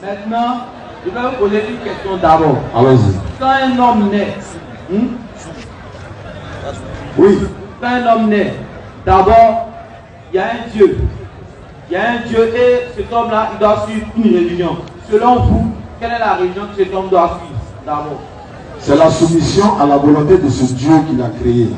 Maintenant, je vais vous poser une question d'abord. Allons-y. Quand un homme naît, Oui. quand un homme naît, d'abord, il y a un Dieu. Il y a un Dieu et cet homme-là, il doit suivre une religion. Selon vous, quelle est la religion que cet homme doit suivre d'abord? C'est la soumission à la volonté de ce Dieu qu'il a créé.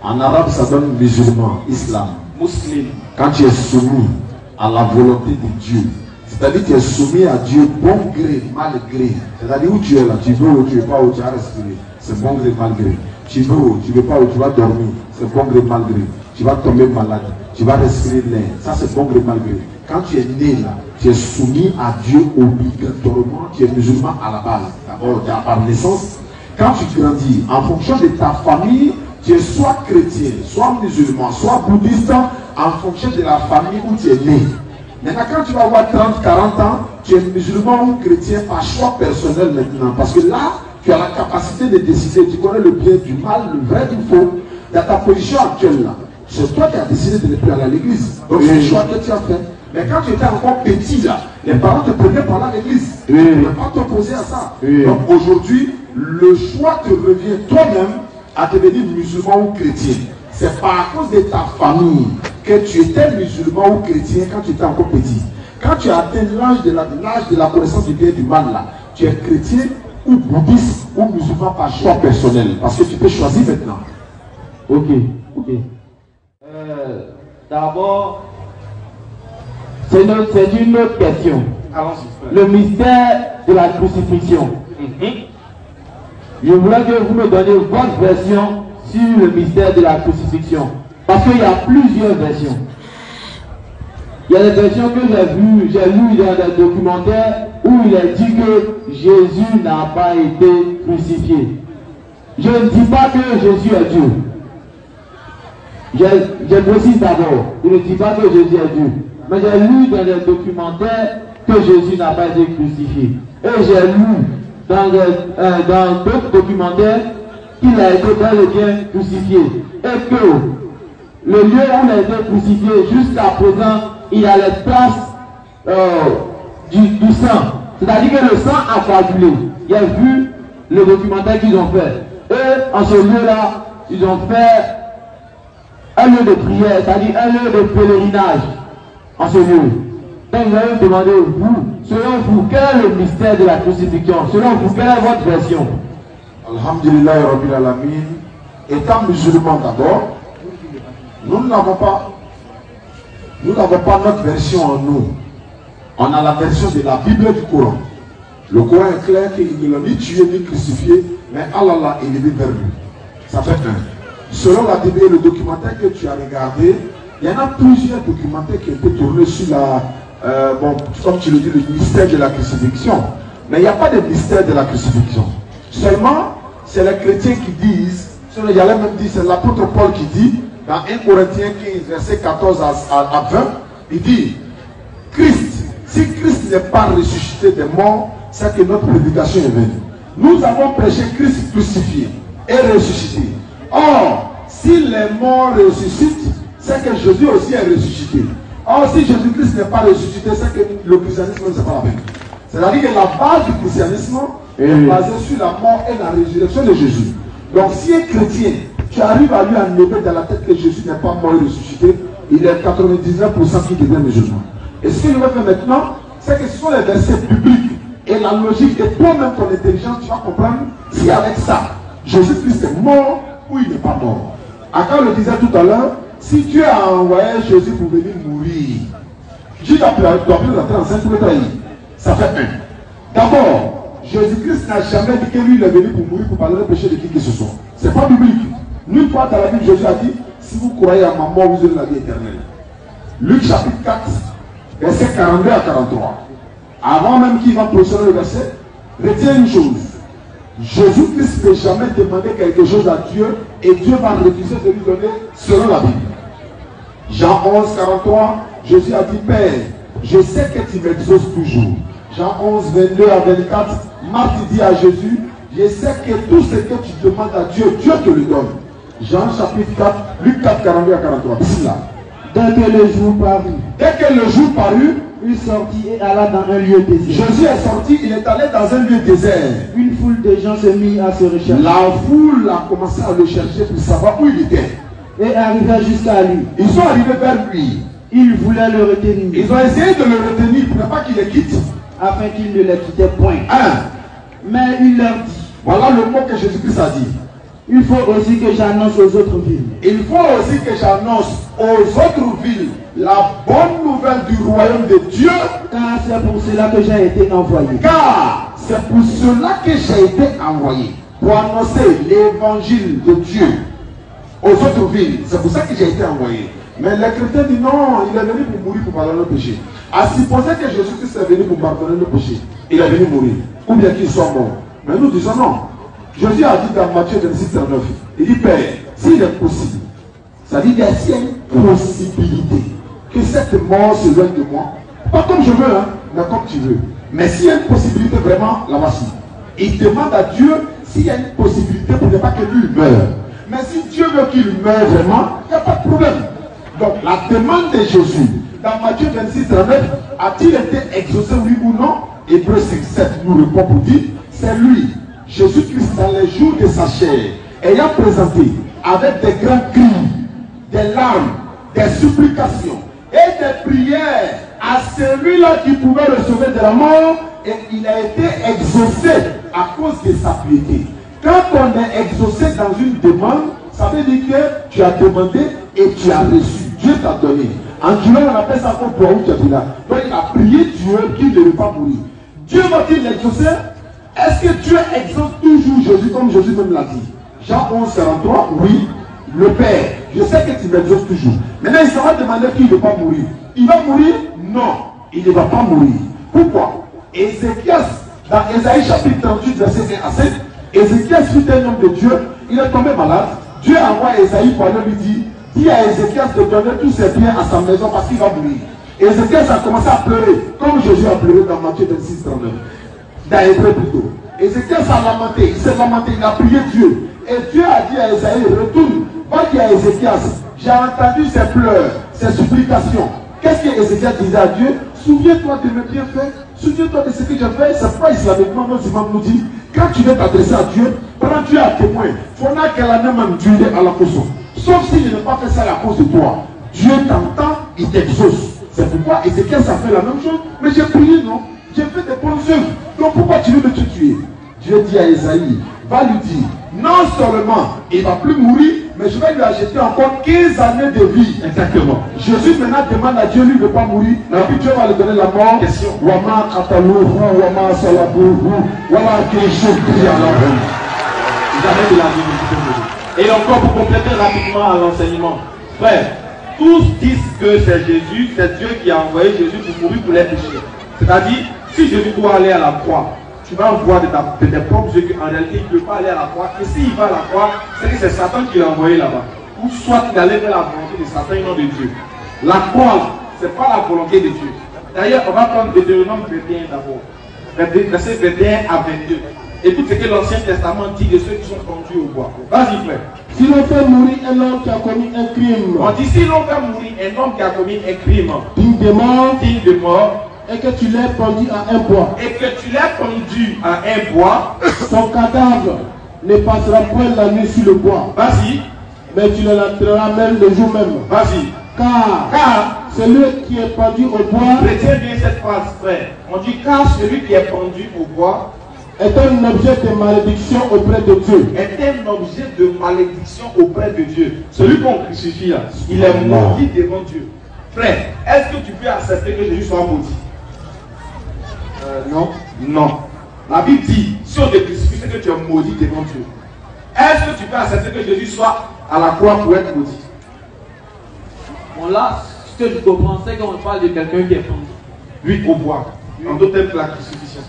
En arabe, ça donne musulman, islam. Muslim. Quand tu es soumis à la volonté de Dieu, c'est-à-dire que tu es soumis à Dieu bon gré, mal gré. C'est-à-dire où tu es là, tu veux ou tu ne veux pas, où tu as respiré, c'est bon gré, mal gré. Tu veux ou tu ne veux pas, où tu vas dormir, c'est bon gré, mal gré. Tu vas tomber malade, tu vas respirer l'air, ça c'est bon gré, mal gré. Quand tu es né là, tu es soumis à Dieu obligatoirement, tu es musulman à la base, d'abord par naissance. Quand tu grandis, en fonction de ta famille, tu es soit chrétien, soit musulman, soit bouddhiste, en fonction de la famille où tu es né. Maintenant, quand tu vas avoir 30, 40 ans, tu es musulman ou chrétien par choix personnel maintenant. Parce que là, tu as la capacité de décider, tu connais le bien du mal, le vrai du faux. Dans ta position actuelle là, c'est toi qui as décidé de ne plus aller à l'église. Donc c'est le choix que tu as fait. Mais quand tu étais encore petit là, les parents te prenaient par là à l'église. Tu ne peux pas t'opposer à ça. Donc aujourd'hui, le choix te revient toi-même à devenir musulman ou chrétien. C'est par cause de ta famille que tu étais musulman ou chrétien quand tu étais encore petit. Quand tu as atteint l'âge de la connaissance du bien et du mal là, tu es chrétien ou bouddhiste ou musulman par choix personnel. Parce que tu peux choisir maintenant. Ok, ok. D'abord, c'est une autre question. Le mystère de la crucifixion. Je voulais que vous me donniez votre version sur le mystère de la crucifixion. Parce qu'il y a plusieurs versions. Il y a des versions que j'ai lues dans des documentaires où il est dit que Jésus n'a pas été crucifié. Je ne dis pas que Jésus est Dieu. Je précise d'abord, je ne dis pas que Jésus est Dieu. Mais j'ai lu dans des documentaires que Jésus n'a pas été crucifié. Et j'ai lu dans d'autres documentaires qu'il a été bel et bien crucifié. Et que le lieu où il a été crucifié, jusqu'à présent, il y a les traces du sang. C'est-à-dire que le sang a coagulé. Il a vu le documentaire qu'ils ont fait. Et en ce lieu-là, ils ont fait un lieu de prière, c'est-à-dire un lieu de pèlerinage en ce lieu. Donc je vais vous demander, vous, selon vous, quel est le mystère de la crucifixion? Selon vous, quelle est votre version? Alhamdulillah Rabbil Alamin. Étant musulman d'abord, nous n'avons pas notre version en nous. On a la version de la Bible du Coran. Le Coran est clair qu'il ne l'a ni tué ni crucifié, mais Allah l'a élevé vers lui. Ça fait un. Selon la Bible, le documentaire que tu as regardé, il y en a plusieurs documentaires qui ont été tournés sur comme tu le dis, le mystère de la crucifixion. Mais il n'y a pas de mystère de la crucifixion. Seulement, c'est les chrétiens qui disent, il y a même dit, c'est l'apôtre Paul qui dit, dans 1 Corinthiens 15, verset 14 à 20, il dit, si Christ n'est pas ressuscité des morts, c'est que notre prédication est venue. Nous avons prêché Christ crucifié et ressuscité. Or, si les morts ressuscitent, c'est que Jésus aussi est ressuscité. Or, si Jésus-Christ n'est pas ressuscité, c'est que le christianisme ne s'est pas la peine. C'est-à-dire que la base du christianisme est basée sur la mort et la résurrection de Jésus. Donc, si un chrétien, tu arrives à lui enlever dans la tête que Jésus n'est pas mort et ressuscité, il est 99% qui devient musulman. Et ce que je vais faire maintenant, c'est que ce sont les versets bibliques et la logique et toi-même ton intelligence, tu vas comprendre si avec ça, Jésus-Christ est mort ou il n'est pas mort. Akar le disait tout à l'heure, si Dieu a envoyé Jésus pour venir mourir, Dieu doit plus entrer enceinte pour le trahir. Ça fait un. D'abord, Jésus-Christ n'a jamais dit que lui il est venu pour mourir pour parler des péchés de qui que ce soit. Ce n'est pas biblique. Nulle part dans la Bible, Jésus a dit, si vous croyez à ma mort, vous aurez la vie éternelle. Luc chapitre 4, verset 42 à 43. Avant même qu'il va procéder le verset, retiens une chose. Jésus-Christ ne peut jamais demander quelque chose à Dieu et Dieu va refuser de lui donner selon la Bible. Jean 11, 43, Jésus a dit, Père, je sais que tu m'exauces toujours. Jean 11, 22 à 24, Marc dit à Jésus, je sais que tout ce que tu demandes à Dieu, Dieu te le donne. Jean chapitre 4, Luc 4, 42 à 43. Ici là. Dès que le jour parut. Dès que le jour parut, Il sortit et alla dans un lieu désert. Jésus est sorti, il est allé dans un lieu désert. Une foule de gens se mit à se rechercher. La foule a commencé à le chercher pour savoir où il était. Et arriva jusqu'à lui. Ils sont arrivés vers lui. Ils voulaient le retenir. Ils ont essayé de le retenir pour ne pas qu'il les quitte. Afin qu'il ne les quittait point. Mais il leur dit. Voilà le mot que Jésus-Christ a dit. Il faut aussi que j'annonce aux autres villes. Il faut aussi que j'annonce aux autres villes la bonne nouvelle du royaume de Dieu. Car c'est pour cela que j'ai été envoyé. Car c'est pour cela que j'ai été envoyé. Pour annoncer l'évangile de Dieu aux autres villes. C'est pour ça que j'ai été envoyé. Mais les chrétiens disent non, il est venu pour mourir pour pardonner nos péchés. À supposer que Jésus-Christ est venu pour pardonner nos péchés, il est venu mourir. Ou bien qu'il soit mort. Mais nous disons non. Jésus a dit dans Matthieu 26, 39, il dit Père, s'il est possible, ça dit qu'il y a une possibilité que cette mort se loigne de moi. Pas comme je veux, hein, mais comme tu veux. Mais s'il y a une possibilité vraiment, la voici. Il demande à Dieu s'il y a une possibilité pour ne pas que lui meure. Mais si Dieu veut qu'il meure vraiment, il n'y a pas de problème. Donc la demande de Jésus, dans Matthieu 26, 39, a-t-il été exaucé, oui ou non? Hébreux 5, 7 nous répond pour dire, c'est lui, Jésus-Christ, dans les jours de sa chair, ayant présenté avec des grands cris, des larmes, des supplications et des prières à celui-là qui pouvait le sauver de la mort, et il a été exaucé à cause de sa piété. Quand on est exaucé dans une demande, ça veut dire que tu as demandé et tu as reçu. Dieu t'a donné. En Dieu, on appelle ça encore pour où tu es là. Donc il a prié Dieu qu'il ne veut pas mourir. Dieu va-t-il l'exaucer? Est-ce que Dieu exauce toujours Jésus comme Jésus même l'a dit? Jean 11, 43, oui. Le Père, je sais que tu m'exauces toujours. Maintenant, il sera demandé qu'il ne veut pas mourir. Il va mourir? Non, il ne va pas mourir. Pourquoi? Ézéchias, dans Ésaïe chapitre 38, verset 1 à 7, Ézéchias fut un homme de Dieu, il est tombé malade. Dieu envoie Ésaïe pour aller lui dire, dis à Ézéchias de donner tous ses biens à sa maison parce qu'il va mourir. Ézéchias a commencé à pleurer, comme Jésus a pleuré dans Matthieu 26, 39. Dans Hébreux plutôt. Ézéchias a lamenté, il s'est lamenté, il a prié Dieu. Et Dieu a dit à Ésaïe, retourne, va dire à Ézéchias, j'ai entendu ses pleurs, ses supplications. Qu'est-ce que Ézéchias disait à Dieu? Souviens-toi de mes bienfaits, souviens-toi de ce que j'ai fait. C'est pas islamiquement, nos imams nous disent, quand tu veux t'adresser à Dieu, prends Dieu à témoin. Il faudra qu'elle a même Dieu à la cause. Sauf s'il n'a pas fait ça à la cause de toi. Dieu t'entend, il t'exauce. C'est pourquoi Ézéchias a fait la même chose. Mais j'ai prié, non? J'ai fait des bonnes œuvres. Donc pourquoi tu veux me tuer? Dieu dit à Esaïe, va lui dire, non seulement il ne va plus mourir, mais je vais lui acheter encore 15 années de vie. Exactement. Jésus maintenant demande à Dieu, lui ne veut pas mourir. Et puis Dieu va lui donner la mort. Question. Wama Katalouhu, Wama Salabouhu, Wama Kéchou, Jamais de la vie. Et encore pour compléter rapidement à l'enseignement. Frère, tous disent que c'est Jésus, c'est Dieu qui a envoyé Jésus pour mourir pour les péchés. C'est-à-dire, si Jésus doit aller à la croix, tu vas voir de tes propres yeux qu'en réalité il ne peut pas aller à la croix. Et s'il va à la croix, c'est que c'est Satan qui l'a envoyé là-bas. Ou soit il allait vers la volonté de Satan et non de Dieu. La croix, ce n'est pas la volonté de Dieu. D'ailleurs, on va prendre Deutéronome 21 d'abord. Verset 21 à 22. Écoute ce que l'Ancien Testament dit de ceux qui sont conduits au bois. Vas-y frère. Si l'on fait mourir un homme qui a commis un crime, on dit si l'on fait mourir un homme qui a commis un crime, digne de mort, et que tu l'aies pendu à un bois, son cadavre ne passera point la nuit sur le bois. Vas-y. Mais tu l'enterreras même le jour même. Vas-y. Car celui qui est pendu au bois, retiens bien cette phrase, frère. On dit car celui qui est pendu au bois est un objet de malédiction auprès de Dieu. Est un objet de malédiction auprès de Dieu. Celui qu'on crucifie là, il est maudit devant Dieu. Frère, est-ce que tu peux accepter que Jésus soit maudit? Non. Non. La Bible dit, si on te crucifie, c'est que tu es maudit devant Dieu. Est-ce que tu peux accepter que Jésus soit à la croix pour être maudit? Bon là, ce que je comprends, c'est qu'on parle de quelqu'un qui est pendu. Lui au bois. En d'autres termes, la crucifixion.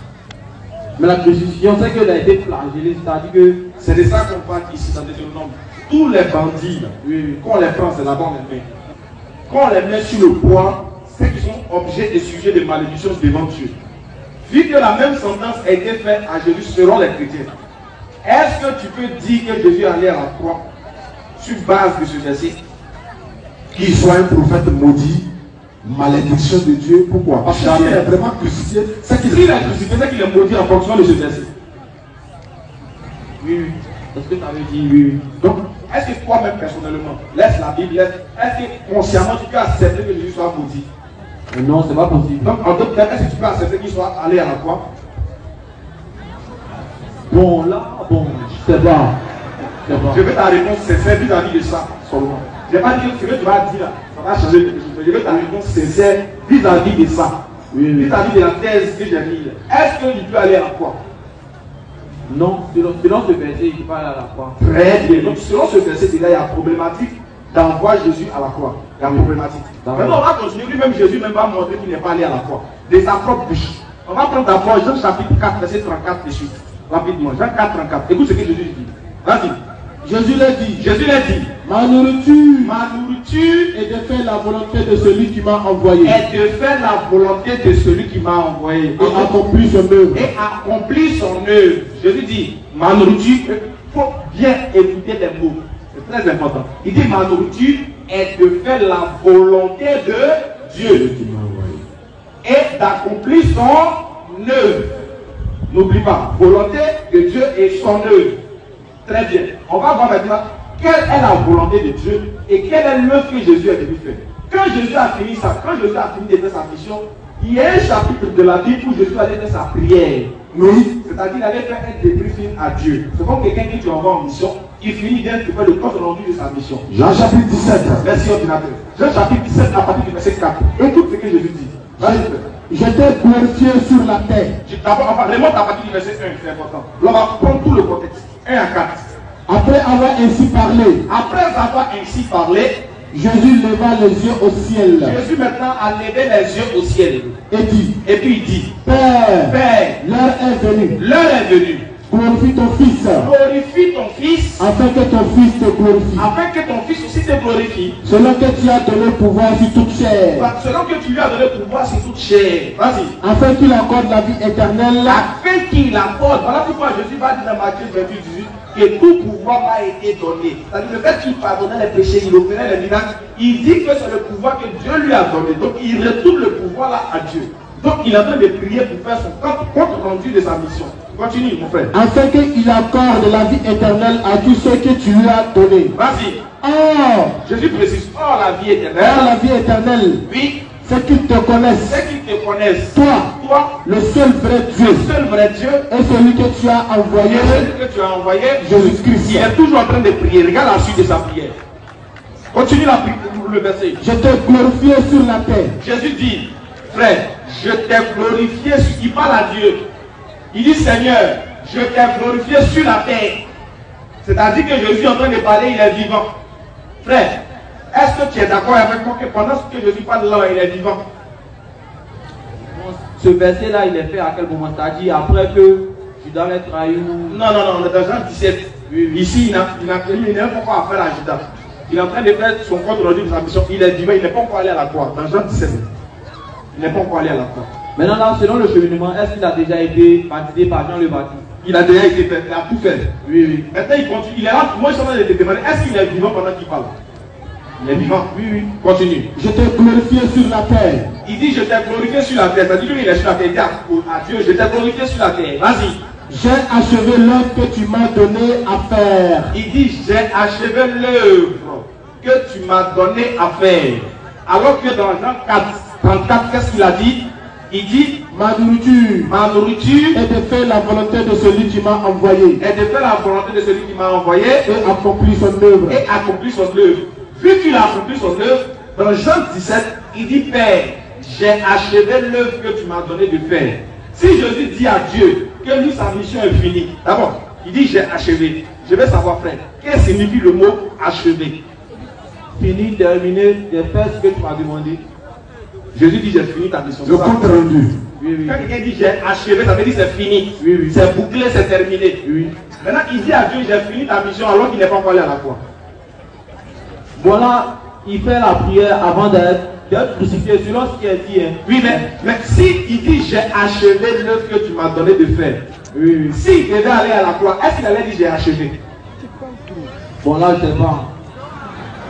Mais la crucifixion, c'est qu'elle a été flagellée, c'est-à-dire que... C'est de ça qu'on parle ici dans Deutéronome. Tous les bandits, quand on les prend, c'est là-bas on les met. Quand on les met sur le bois, c'est qu'ils sont objets et sujets de malédiction devant Dieu. Vu que la même sentence a été faite à Jésus selon les chrétiens, est-ce que tu peux dire que Jésus allait à la croix sur base de ce verset? Qu'il soit un prophète maudit, malédiction de Dieu. Pourquoi? Parce que s'il est vraiment crucifié, c'est qu'il est crucifié, c'est qu'il est maudit en fonction de ce verset. Oui, oui. Est-ce que tu avais dit oui, oui. Donc, est-ce que toi-même personnellement, laisse la Bible, est-ce que consciemment tu peux accepter que Jésus soit maudit? Non, c'est pas possible. Donc, en d'autres termes, est-ce que tu peux accepter qu'il soit allé à la croix? Bon, là, bon, je sais pas. Je veux ta réponse sincère vis-à-vis de ça seulement. Je ne vais pas dire ce que tu vas dire là, ça va changer quelque chose. Je veux ta réponse sincère vis-à-vis de ça. Oui, oui. Vis-à-vis de la thèse que j'ai mise. Est-ce qu'il peut aller à la croix? Non, selon ce verset, il ne peut pas aller à la croix. Très bien. Donc, selon ce verset, il y a problématique d'envoyer Jésus à la croix. Il y a problématique. Maintenant, on va continuer. Lui-même, Jésus même va montrer qu'il n'est pas allé à la croix. De sa propre bouche. On va prendre d'abord Jean chapitre 4, verset 34 de suite. Rapidement. Jean 4, 34. Écoute ce que Jésus dit. Vas-y. Jésus l'a dit. Jésus l'a dit. Ma nourriture est est de faire la volonté de celui qui m'a envoyé. Et de faire la volonté de celui qui m'a envoyé. Et accomplir son œuvre. Et accomplir son œuvre. Jésus dit, ma nourriture, il faut bien écouter les mots. C'est très important. Il dit, ma nourriture est de faire la volonté de Dieu. Et d'accomplir son œuvre. N'oublie pas, volonté de Dieu et son œuvre. Très bien. On va voir maintenant quelle est la volonté de Dieu et quelle est l'œuvre que Jésus est venu faire. Quand Jésus a fini ça, quand Jésus a fini de faire sa mission, il y a un chapitre de la Bible où Jésus allait faire sa prière. Oui. C'est-à-dire qu'il allait faire un débriefing à Dieu. C'est comme quelqu'un qui t'envoie en mission, il finit bien de faire le compte rendu de sa mission. Jean chapitre 17. Merci ordinateur. Jean chapitre 17 à partir du verset 4. Écoute ce que Jésus dit. Je t'ai glorifié sur la terre. D'abord, on va remonter à partir du verset 1, c'est important. Là, on va prendre tout le contexte. 1 à 4. Après avoir ainsi parlé, Jésus leva les yeux au ciel. Jésus maintenant a levé les yeux au ciel. Et dit, et puis il dit, Père, l'heure est venue. Glorifie ton Fils. Afin que ton Fils te glorifie. Afin que ton Fils aussi te glorifie. Selon que tu as donné pouvoir sur toute chair. Selon que tu lui as donné pouvoir sur toute chair. Vas-y. Afin qu'il accorde la vie éternelle. Afin qu'il accorde. Voilà pourquoi Jésus va dire dans Matthieu 28, 18 que tout pouvoir m'a été donné. C'est-à-dire le fait qu'il pardonnait les péchés, il offrait les miracles. Il dit que c'est le pouvoir que Dieu lui a donné. Donc il retourne le pouvoir là à Dieu. Donc il est en train de prier pour faire son compte rendu de sa mission. Continue mon frère. Afin qu'il accorde la vie éternelle à tous ceux que tu lui as donné. Vas-y. Or, Jésus précise, or la vie éternelle. Or la vie éternelle. Oui. C'est qu'ils te connaissent. C'est qu'ils te connaissent. Toi, le seul vrai Dieu. Le seul vrai Dieu. Et celui que tu as envoyé. Celui que tu as envoyé. Jésus-Christ. Il est toujours en train de prier. Regarde la suite de sa prière. Continue la prière, le verset. Je t'ai glorifié sur la terre. Jésus dit, frère, je t'ai glorifié. Il parle à Dieu. Il dit, Seigneur, je t'ai glorifié sur la terre. C'est-à-dire que Jésus est en train de parler, il est vivant. Frère, est-ce que tu es d'accord avec moi que pendant ce que Jésus parle là, il est vivant? Ce verset-là, il est fait à quel moment? C'est-à-dire après que Judas l'ait trahi ou... Non, on est dans Jean 17. Oui. Ici, il n'a pas encore affaire à Judas. Il est en train de faire son compte rendu de sa mission. Il est vivant, il n'est pas encore allé à la croix. Dans Jean 17. Il n'est pas encore allé à la croix. Maintenant, là, selon le cheminement, est-ce qu'il a déjà été baptisé par Jean le Baptiste? Il a déjà été fait, il a tout fait. Oui. Maintenant, il continue. Il est là. Moi, je suis en train de te demander, est-ce qu'il est vivant pendant qu'il parle? Il est vivant. Oui. Continue. Je t'ai glorifié sur la terre. Il dit, je t'ai glorifié sur la terre. C'est-à-dire qu'il est sur la terre. Il dit à Dieu, je t'ai glorifié sur la terre. Vas-y. J'ai achevé l'œuvre que tu m'as donné à faire. Il dit, j'ai achevé l'œuvre que tu m'as donné à faire. Alors que dans Jean 4, 34, qu'est-ce qu'il a dit? Il dit, ma nourriture est de faire la volonté de celui qui m'a envoyé. Et de faire la volonté de celui qui m'a envoyé. Et accomplir son œuvre. Et accomplir son œuvre. Vu qu'il a accompli son œuvre, dans Jean 17, il dit, Père, j'ai achevé l'œuvre que tu m'as donné de faire. Si Jésus dit à Dieu que lui, sa mission est finie, d'abord, il dit, j'ai achevé. Je vais savoir, frère, qu'est-ce que signifie le mot achevé? Fini, terminé, j'ai fait ce que tu m'as demandé. Jésus dit, j'ai fini ta mission. Le compte rendu. Oui. Quand quelqu'un dit, j'ai achevé, ça veut dire c'est fini. Oui. C'est bouclé, c'est terminé. Oui. Maintenant, il dit à Dieu, j'ai fini ta mission alors qu'il n'est pas encore allé à la croix. Voilà, il fait la prière avant d'être crucifié, selon ce qui est dit. Hein. Oui, mais si il dit, j'ai achevé l'œuvre que tu m'as donné de faire. Oui. S'il devait aller à la croix, est-ce qu'il allait dire, j'ai achevé? Bon, là, je sais pas.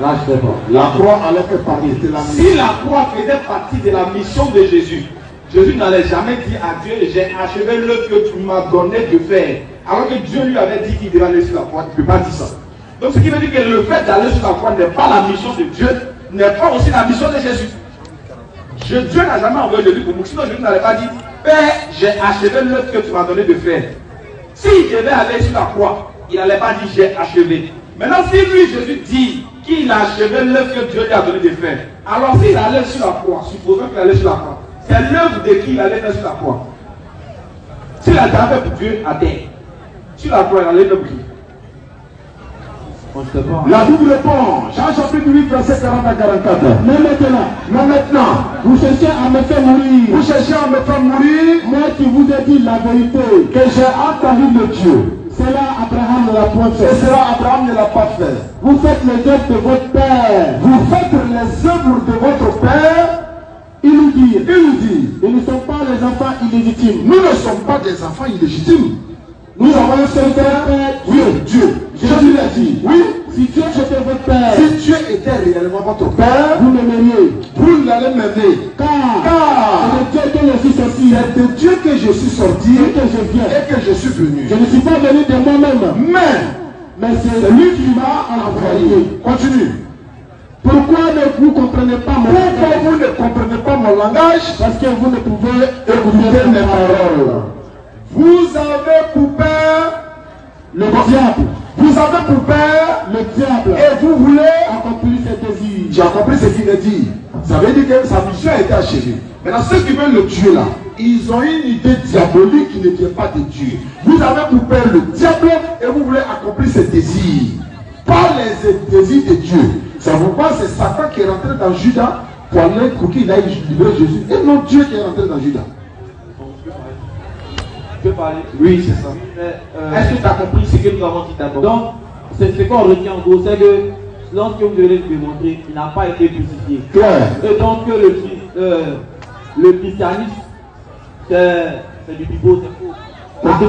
Là, je sais pas. La croix allait faire partie de la mission. Si la croix faisait partie de la mission de Jésus, Jésus n'allait jamais dire à Dieu, j'ai achevé l'œuvre que tu m'as donné de faire. Alors que Dieu lui avait dit qu'il devait aller sur la croix. Tu ne peux pas dire ça. Donc ce qui veut dire que le fait d'aller sur la croix n'est pas la mission de Dieu, n'est pas aussi la mission de Jésus. Dieu n'a jamais envoyé Jésus pour nous. Sinon Jésus n'allait pas dire, Père, j'ai achevé l'œuvre que tu m'as donné de faire. S'il devait aller sur la croix, il n'allait pas dire j'ai achevé. Maintenant, si lui, Jésus dit qu'il a achevé l'œuvre que Dieu lui a donné de faire, alors s'il allait sur la croix, supposons qu'il allait sur la croix, c'est l'œuvre de qui il allait faire sur la croix. S'il a déjà fait pour Dieu à terre, sur la croix, il allait faire pour qui? La Bible répond, Jean chapitre 8, verset 40 à 44. Mais maintenant, vous cherchez à me faire mourir. Vous cherchez à me faire mourir. Moi qui vous ai dit la vérité, que j'ai entendu le Dieu. Cela Abraham ne l'a point fait. Et cela Abraham ne l'a pas fait. Vous faites les œuvres de votre père. Vous faites les œuvres de votre père. Il nous dit, ils ne sont pas les enfants illégitimes. Nous ne sommes pas des enfants illégitimes. Nous avons un seul père, oui, Dieu. Jésus l'a dit. Oui. Si Dieu était votre père, si Dieu était réellement votre père, vous m'aimeriez. Vous l'allez m'aimer. Car c'est de Dieu que je suis sorti. C'est de Dieu que je suis sorti et que je viens. Et que je suis venu. Je ne suis pas venu de moi-même. Mais c'est lui qui m'a envoyé. Continue. Pourquoi ne vous comprenez pas mon langage? Pourquoi vous ne comprenez pas mon langage? Parce que vous ne pouvez écouter mes paroles. Vous avez pour père le diable. Vous avez pour père le diable. Et vous voulez accomplir ses désirs. J'ai compris ce qu'il a dit. Ça veut dire que sa mission a été achevée. Maintenant, ceux qui veulent le tuer là, ils ont une idée diabolique qui ne vient pas de Dieu. Vous avez pour père le diable et vous voulez accomplir ses désirs. Pas les désirs de Dieu. Ça vous voit, c'est Satan qui est rentré dans Judas pour qu'il aille libérer Jésus. Et non Dieu qui est rentré dans Judas. Je peux parler? Oui, c'est ça. Est-ce que tu as compris ce que nous avons dit d'abord? Donc, ce qu'on retient en gros, c'est que lorsque vous devez le démontrer, il n'a pas été crucifié. Et donc, le christianisme, c'est du pipeau, c'est faux. En tout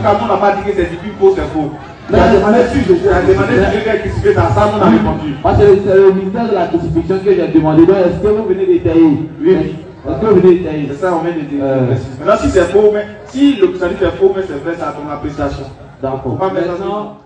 cas, nous n'a pas dit que c'est du pipeau, c'est faux. Mais la demandé si Jésus a demandé si Jésus est crucifié dans ça, nous a répondu. C'est le ministère de la crucifixion que j'ai demandé. Donc, est-ce que vous venez d'étayer? Oui. Est-ce que vous venez d'étayer? C'est ça, on vient de dire. Maintenant, si c'est faux, mais si le christianisme est faux, mais c'est vrai, ça a ton appréciation. D'accord. Maintenant,